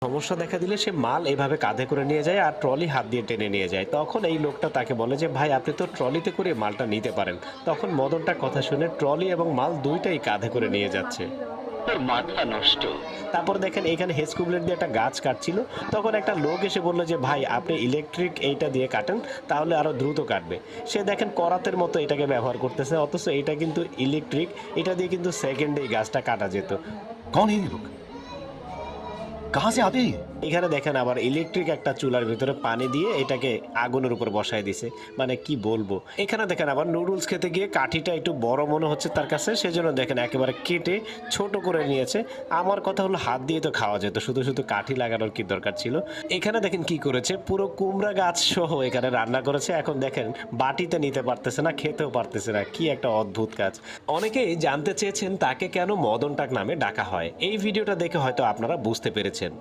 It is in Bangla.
সমস্যা দেখা দিলে সে মাল এভাবে কাঁধে করে নিয়ে যায় আর ট্রলি হাত দিয়ে টেনে নিয়ে যায়। তখন এই লোকটা তাকে বলে যে ভাই আপনি তো ট্রলিতে করে মালটা নিতে পারেন। তখন মদনটা কথা শুনে ট্রলি এবং মাল দুইটাই কাঁধে করে নিয়ে যাচ্ছে। তোর মাথা নষ্ট। তারপর দেখেন এখানে হেস্কো ব্লেড দিয়ে একটা গাছ কাটছিল। তখন একটা লোক এসে বললো যে ভাই আপনি ইলেকট্রিক এইটা দিয়ে কাটেন, তাহলে আরো দ্রুত কাটবে। সে দেখেন করাতের মতো এটাকে ব্যবহার করতেছে, অথচ এটা কিন্তু ইলেকট্রিক। এটা দিয়ে কিন্তু সেকেন্ডেই গাছটা কাটা যেত। कौन है ये लोग? कहां से आते हैं ये? এখানে দেখেন আবার ইলেকট্রিক একটা চুলার ভিতরে পানি দিয়ে এটাকে আগুনের উপর বসায় দিছে। মানে কি বলবো। এখানে দেখেন আবার নুডলস খেতে গিয়ে কাঠিটা একটু বড় মনে হচ্ছে তার কাছে, সেজন্য দেখেন একেবারে কেটে ছোট করে নিয়েছে। আমার কথা হলো হাত দিয়ে তো খাওয়া যেত, শুধু শুধু কাঠি লাগানোর কি দরকার ছিল। এখানে দেখেন কি করেছে, পুরো কুমড়া গাছ সহ এখানে রান্না করেছে। এখন দেখেন বাটিতে নিতে পারতেছে না, খেতেও পারতেছে না। কি একটা অদ্ভুত কাজ। অনেকেই জানতে চেয়েছেন তাকে কেন মদন টাক নামে ডাকা হয়। এই ভিডিওটা দেখে হয়তো আপনারা বুঝতে পেরেছেন।